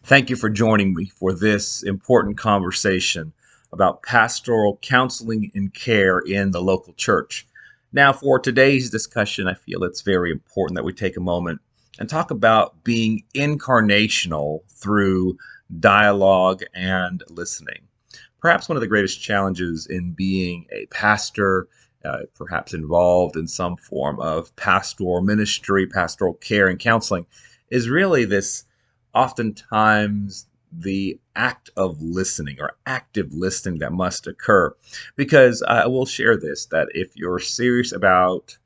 Thank you for joining me for this important conversation about pastoral counseling and care in the local church. Now, for today's discussion, I feel it's very important that we take a moment and talk about being incarnational through dialogue and listening. Perhaps one of the greatest challenges in being a pastor, perhaps involved in some form of pastoral ministry, pastoral care, and counseling, is really this oftentimes the act of listening or active listening that must occur. Because I will share this that if you're serious about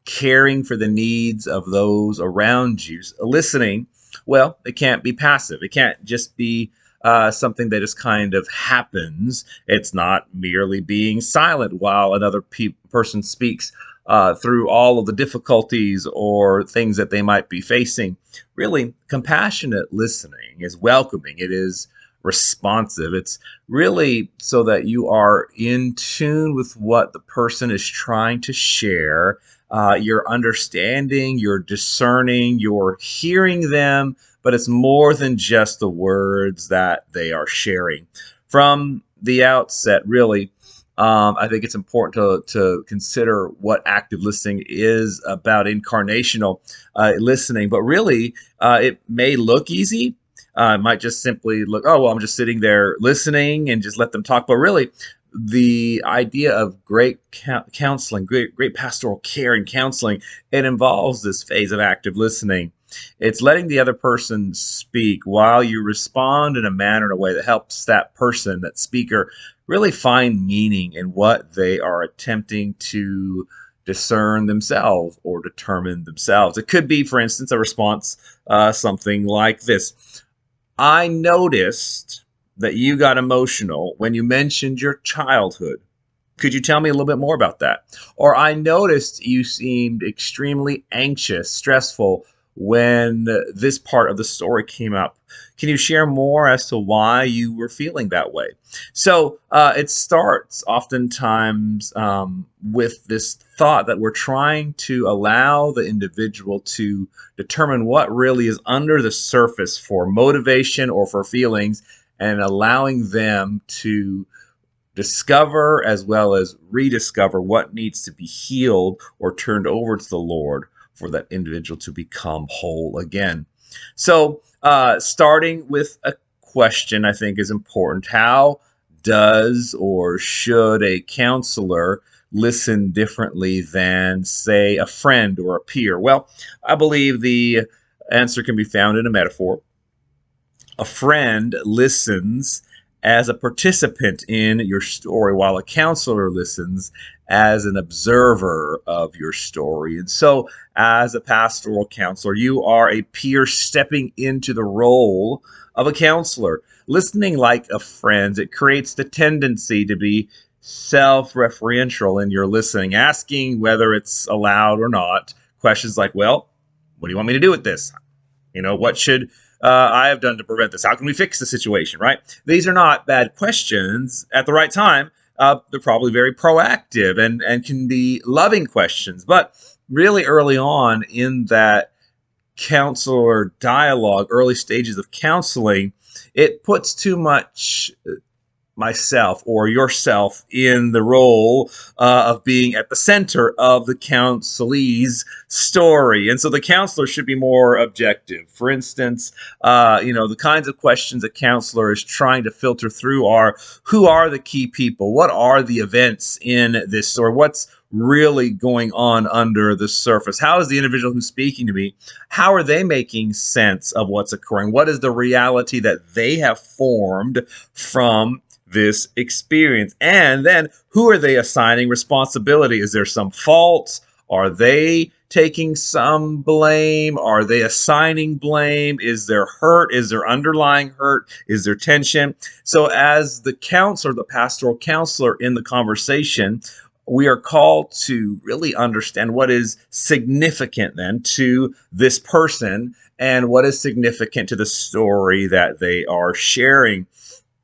caring for the needs of those around you, listening, well, it can't be passive. It can't just be something that just kind of happens. It's not merely being silent while another person speaks through all of the difficulties or things that they might be facing. Really, compassionate listening is welcoming. It is responsive. It's really so that you are in tune with what the person is trying to share. You're understanding, you're discerning, you're hearing them, but it's more than just the words that they are sharing. From the outset, really, I think it's important to consider what active listening is about incarnational listening, but really, it may look easy. It might just simply look, oh, well, I'm just sitting there listening and just let them talk. But really, the idea of great counseling, great pastoral care and counseling, it involves this phase of active listening. It's letting the other person speak while you respond in a manner, in a way that helps that person, that speaker, really find meaning in what they are attempting to discern themselves or determine themselves. It could be, for instance, a response, something like this. I noticed that you got emotional when you mentioned your childhood. Could you tell me a little bit more about that? Or I noticed you seemed extremely anxious, stressful when this part of the story came up. Can you share more as to why you were feeling that way? So it starts oftentimes with this thought that we're trying to allow the individual to determine what really is under the surface for motivation or for feelings, and allowing them to discover as well as rediscover what needs to be healed or turned over to the Lord for that individual to become whole again. So, starting with a question, I think is important. How does or should a counselor listen differently than, say, a friend or a peer? Well, I believe the answer can be found in a metaphor. A friend listens as a participant in your story, while a counselor listens as an observer of your story. And so, as a pastoral counselor, you are a peer stepping into the role of a counselor. Listening like a friend, it creates the tendency to be self-referential in your listening, asking whether it's allowed or not. Questions like, well, what do you want me to do with this? What should I have done to prevent this? How can we fix the situation, right? These are not bad questions at the right time. They're probably very proactive and can be loving questions. But really early on in that counselor dialogue, early stages of counseling, it puts too much myself or yourself in the role of being at the center of the counselee's story. And so the counselor should be more objective. For instance, the kinds of questions a counselor is trying to filter through are, who are the key people? What are the events in this story? What's really going on under the surface? How is the individual who's speaking to me, how are they making sense of what's occurring? What is the reality that they have formed from this experience? And then, who are they assigning responsibility? Is there some fault? Are they taking some blame? Are they assigning blame? Is there hurt? Is there underlying hurt? Is there tension? So, as the counselor, the pastoral counselor in the conversation, we are called to really understand what is significant then to this person and what is significant to the story that they are sharing.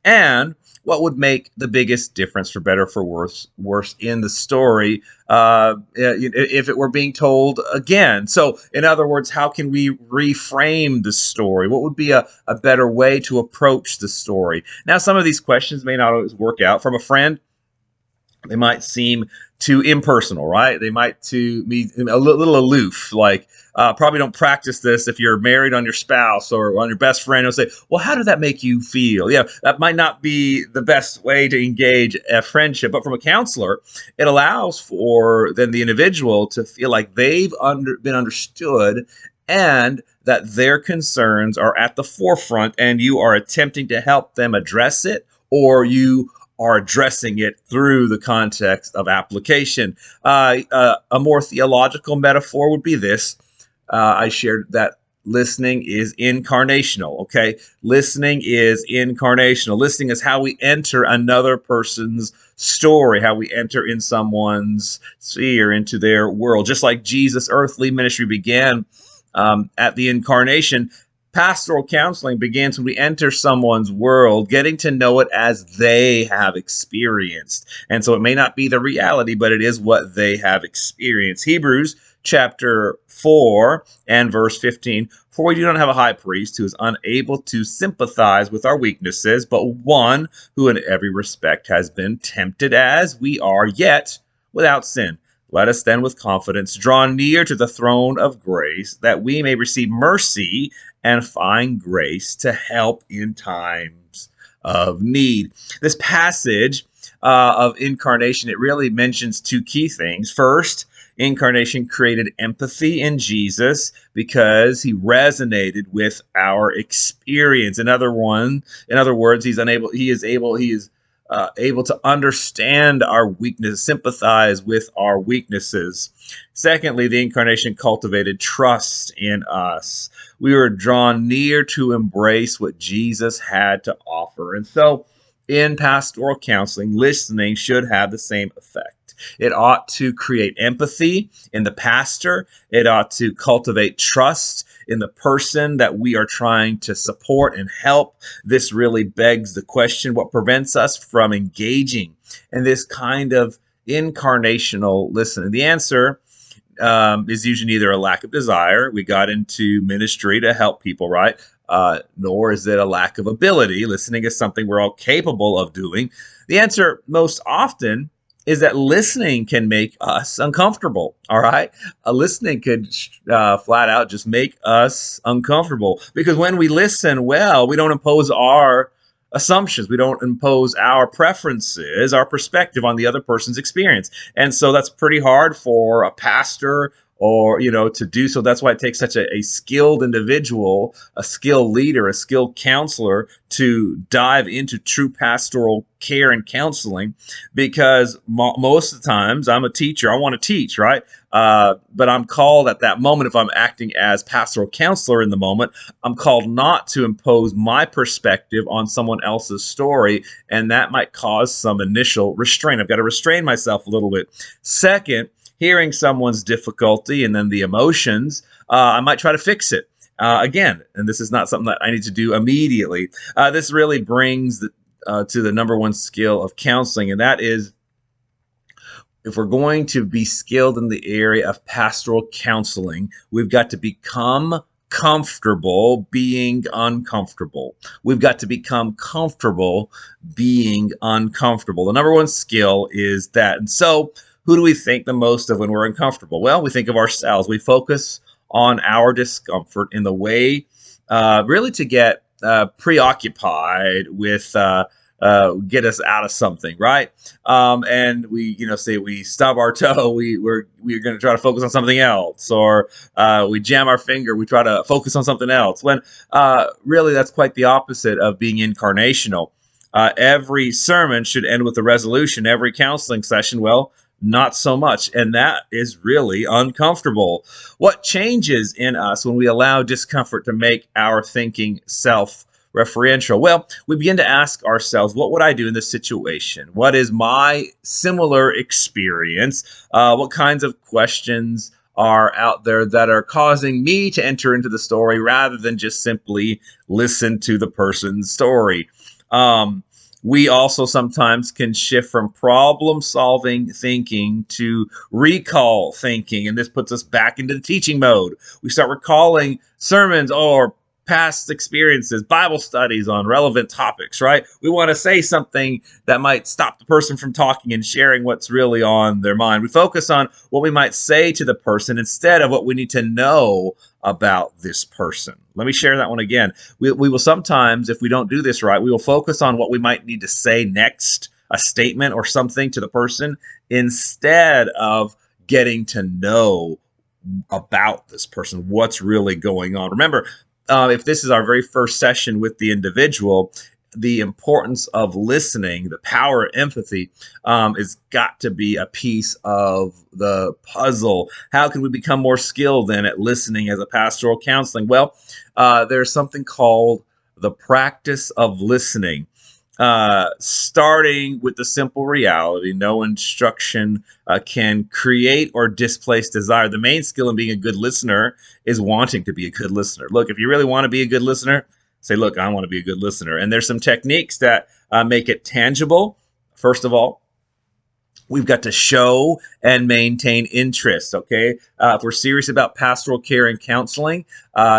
And what would make the biggest difference, for better or for worse in the story, if it were being told again. So, in other words, how can we reframe the story? What would be a better way to approach the story? Now, some of these questions may not always work out. From a friend, they might seem too impersonal, right? They might to be a little aloof, like probably don't practice this if you're married on your spouse or on your best friend. They'll say, well, how did that make you feel? Yeah, that might not be the best way to engage a friendship, but from a counselor, it allows for then the individual to feel like they've been understood and that their concerns are at the forefront and you are attempting to help them address it, or you are addressing it through the context of application. A more theological metaphor would be this. I shared that listening is incarnational. Okay. Listening is incarnational. Listening is how we enter another person's story, how we enter in someone's sphere, into their world. Just like Jesus' earthly ministry began at the incarnation, pastoral counseling begins when we enter someone's world, getting to know it as they have experienced. And so it may not be the reality, but it is what they have experienced. Hebrews chapter 4 and verse 15. For we do not have a high priest who is unable to sympathize with our weaknesses, but one who in every respect has been tempted as we are, yet without sin. Let us then with confidence draw near to the throne of grace, that we may receive mercy and find grace to help in times of need. This passage of incarnation, it really mentions two key things. First, incarnation created empathy in Jesus because he resonated with our experience. In other words, he is able to understand our weakness, sympathize with our weaknesses. Secondly, the incarnation cultivated trust in us. We were drawn near to embrace what Jesus had to offer. And so, in pastoral counseling, listening should have the same effect. It ought to create empathy in the pastor. It ought to cultivate trust in the person that we are trying to support and help. This really begs the question, what prevents us from engaging in this kind of incarnational listening? The answer is usually neither a lack of desire. We got into ministry to help people, right? Nor is it a lack of ability. Listening is something we're all capable of doing. The answer most often is that listening can make us uncomfortable. All right. Listening could flat out just make us uncomfortable, because when we listen well, we don't impose our assumptions. We don't impose our preferences, our perspective on the other person's experience. And so that's pretty hard for a pastor or, to do so. That's why it takes such a skilled individual, a skilled leader, a skilled counselor to dive into true pastoral care and counseling, because most of the times I'm a teacher. I want to teach, right? But I'm called at that moment, if I'm acting as pastoral counselor in the moment, I'm called not to impose my perspective on someone else's story. And that might cause some initial restraint. I've got to restrain myself a little bit. Second, hearing someone's difficulty and then the emotions, I might try to fix it. Again, and this is not something that I need to do immediately. This really brings to the number one skill of counseling, and that is, if we're going to be skilled in the area of pastoral counseling, we've got to become comfortable being uncomfortable. We've got to become comfortable being uncomfortable. The number one skill is that. And so, who do we think the most of when we're uncomfortable? Well, we think of ourselves. We focus on our discomfort in the way really to get preoccupied with get us out of something, right? And we, say we stub our toe, we're going to try to focus on something else, or we jam our finger, we try to focus on something else. When really that's quite the opposite of being incarnational. Every sermon should end with a resolution. Every counseling session, well, not so much. And that is really uncomfortable. What changes in us when we allow discomfort to make our thinking self-referential? Well, we begin to ask ourselves, what would I do in this situation? What is my similar experience? What kinds of questions are out there that are causing me to enter into the story rather than just simply listen to the person's story? We also sometimes can shift from problem solving thinking to recall thinking. And this puts us back into the teaching mode. We start recalling sermons or past experiences, Bible studies on relevant topics, right? We want to say something that might stop the person from talking and sharing what's really on their mind. We focus on what we might say to the person instead of what we need to know about this person. Let me share that one again. We will sometimes, if we don't do this right, we will focus on what we might need to say next, a statement or something to the person, instead of getting to know about this person, what's really going on. Remember, if this is our very first session with the individual, the importance of listening, the power of empathy, has got to be a piece of the puzzle. How can we become more skilled then at listening as a pastoral counseling? Well, there's something called the practice of listening. Starting with the simple reality, no instruction can create or displace desire. The main skill in being a good listener is wanting to be a good listener. Look, if you really want to be a good listener, say, look, I want to be a good listener. And there's some techniques that make it tangible. First of all, we've got to show and maintain interest. Okay, if we're serious about pastoral care and counseling,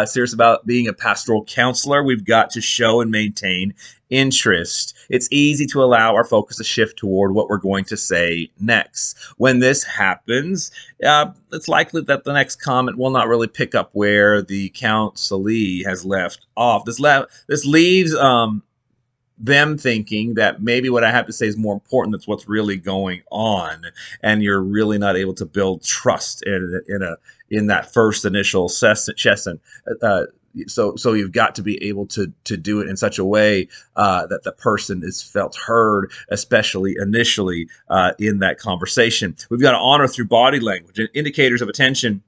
serious about being a pastoral counselor, we've got to show and maintain interest. It's easy to allow our focus to shift toward what we're going to say next. When this happens, it's likely that the next comment will not really pick up where the counselee has left off. This leaves them thinking that maybe what I have to say is more important than what's really going on, and you're really not able to build trust in that first initial session. So you've got to be able to do it in such a way that the person is felt heard, especially initially in that conversation. We've got to honor through body language. Indicators of attention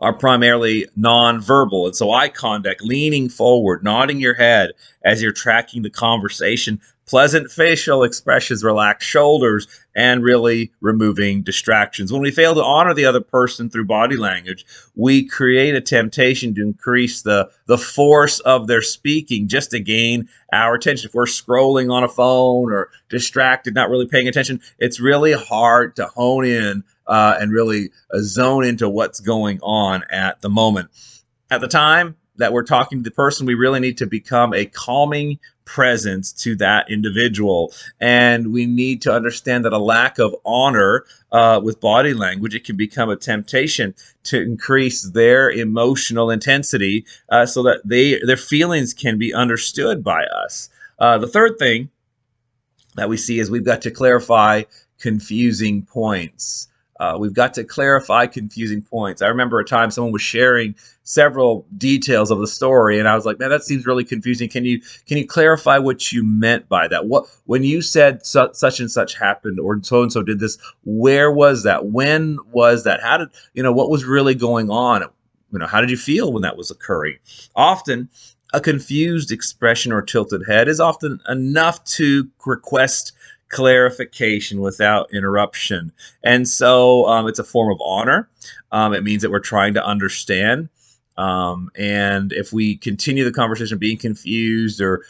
are primarily nonverbal. And so eye contact, leaning forward, nodding your head as you're tracking the conversation, pleasant facial expressions, relaxed shoulders, and really removing distractions. When we fail to honor the other person through body language, we create a temptation to increase the force of their speaking just to gain our attention. If we're scrolling on a phone or distracted, not really paying attention, it's really hard to hone in and really zone into what's going on at the moment. At the time that we're talking to the person, we really need to become a calming presence to that individual. And we need to understand that a lack of honor with body language, it can become a temptation to increase their emotional intensity so that their feelings can be understood by us. The third thing that we see is we've got to clarify confusing points. We've got to clarify confusing points. I remember a time someone was sharing several details of the story, and I was like, "Man, that seems really confusing. Can you clarify what you meant by that? What when you said such and such happened, or so and so did this? Where was that? When was that? How did what was really going on? How did you feel when that was occurring?" Often, a confused expression or tilted head is often enough to request clarification without interruption. And so it's a form of honor. It means that we're trying to understand. And if we continue the conversation being confused or,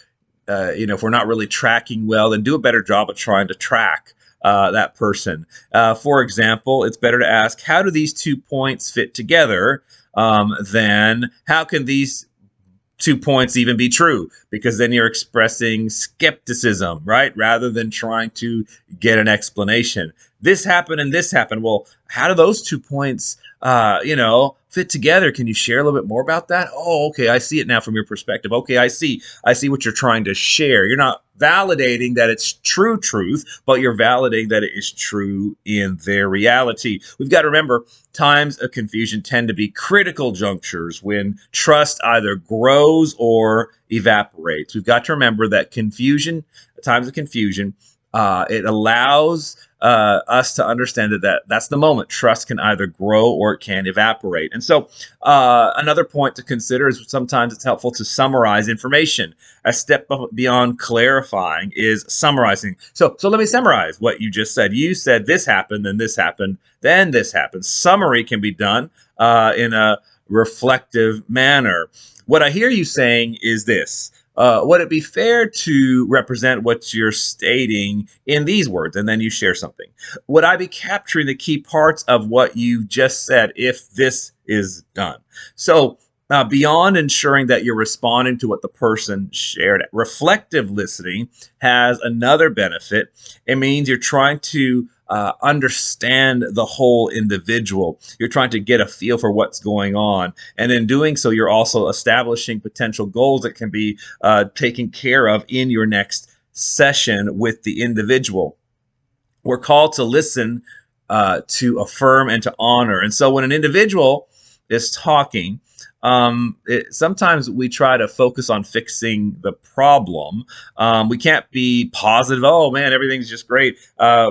if we're not really tracking well, then do a better job of trying to track that person. For example, it's better to ask, how do these 2 points fit together? Than how can these 2 points even be true, because then you're expressing skepticism, right? Rather than trying to get an explanation. This happened and this happened. Well, how do those 2 points, fit together? Can you share a little bit more about that? Oh, okay. I see it now from your perspective. Okay. I see what you're trying to share. You're not validating that it's true truth, but you're validating that it is true in their reality. We've got to remember times of confusion tend to be critical junctures when trust either grows or evaporates. We've got to remember that times of confusion, it allows us to understand that's the moment. Trust can either grow or it can evaporate. And so another point to consider is sometimes it's helpful to summarize information. A step beyond clarifying is summarizing. So let me summarize what you just said. You said this happened, then this happened, then this happened. Summary can be done in a reflective manner. What I hear you saying is this. would it be fair to represent what you're stating in these words? And then you share something. Would I be capturing the key parts of what you just said if this is done? So, beyond ensuring that you're responding to what the person shared, reflective listening has another benefit. It means you're trying to understand the whole individual. You're trying to get a feel for what's going on. And in doing so, you're also establishing potential goals that can be taken care of in your next session with the individual. We're called to listen, to affirm, and to honor. And so when an individual is talking, sometimes we try to focus on fixing the problem. We can't be positive. Oh man, everything's just great.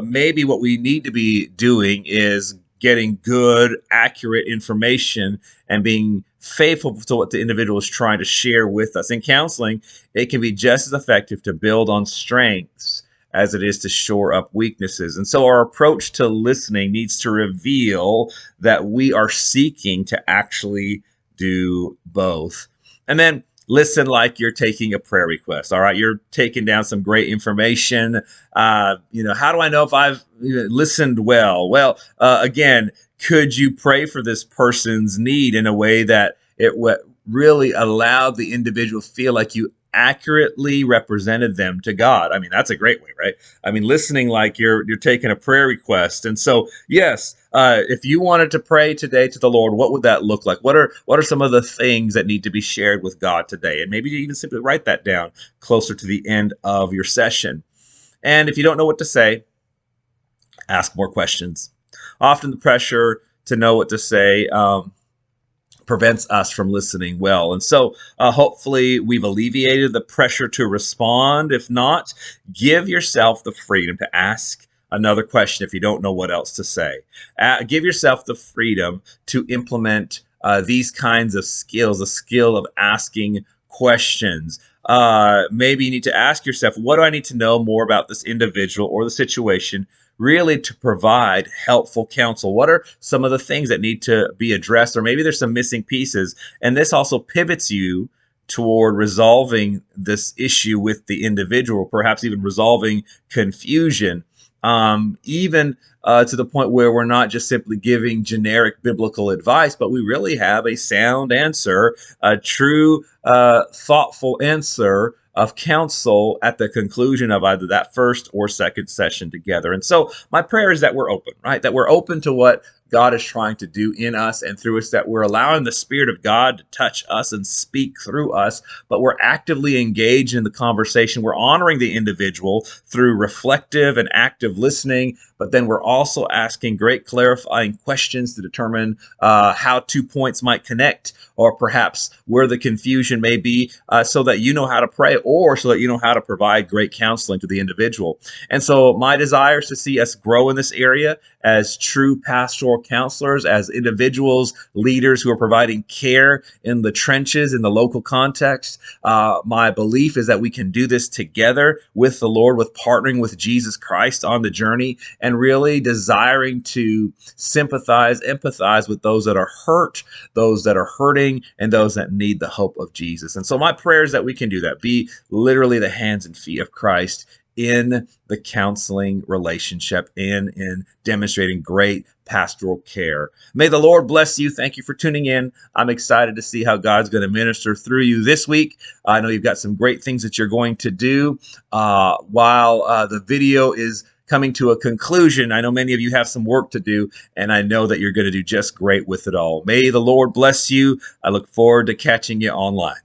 Maybe what we need to be doing is getting good, accurate information and being faithful to what the individual is trying to share with us. In counseling, it can be just as effective to build on strengths as it is to shore up weaknesses. And so our approach to listening needs to reveal that we are seeking to actually do both. And then listen like you're taking a prayer request. All right, you're taking down some great information. How do I know if I've listened well? Well, again, could you pray for this person's need in a way that it really allowed the individual to feel like you accurately represented them to God? I mean, that's a great way, right? I mean, listening like you're taking a prayer request. And so, yes, if you wanted to pray today to the Lord, what would that look like? What are some of the things that need to be shared with God today? And maybe you even simply write that down closer to the end of your session. And if you don't know what to say, ask more questions. Often the pressure to know what to say prevents us from listening well. And so hopefully we've alleviated the pressure to respond. If not, give yourself the freedom to ask another question if you don't know what else to say. Give yourself the freedom to implement these kinds of skills, the skill of asking questions. Maybe you need to ask yourself, what do I need to know more about this individual or the situation, really to provide helpful counsel? What are some of the things that need to be addressed? Or maybe there's some missing pieces. And this also pivots you toward resolving this issue with the individual, perhaps even resolving confusion, even to the point where we're not just simply giving generic biblical advice, but we really have a sound answer, a true, thoughtful answer of counsel at the conclusion of either that first or second session together. And so my prayer is that we're open, right? That we're open to what God is trying to do in us and through us, that we're allowing the Spirit of God to touch us and speak through us, but we're actively engaged in the conversation. We're honoring the individual through reflective and active listening, but then we're also asking great clarifying questions to determine how 2 points might connect, or perhaps where the confusion may be, so that you know how to pray, or so that you know how to provide great counseling to the individual. And so my desire is to see us grow in this area as true pastoral counselors, as individuals, leaders who are providing care in the trenches, in the local context. My belief is that we can do this together with the Lord, with partnering with Jesus Christ on the journey, and really desiring to sympathize, empathize with those that are hurt, those that are hurting, and those that need the hope of Jesus. And so my prayer is that we can do that, be literally the hands and feet of Christ in the counseling relationship and in demonstrating great pastoral care. May the Lord bless you. Thank you for tuning in. I'm excited to see how God's going to minister through you this week. I know you've got some great things that you're going to do while the video is coming to a conclusion. I know many of you have some work to do, and I know that you're going to do just great with it all. May the Lord bless you. I look forward to catching you online.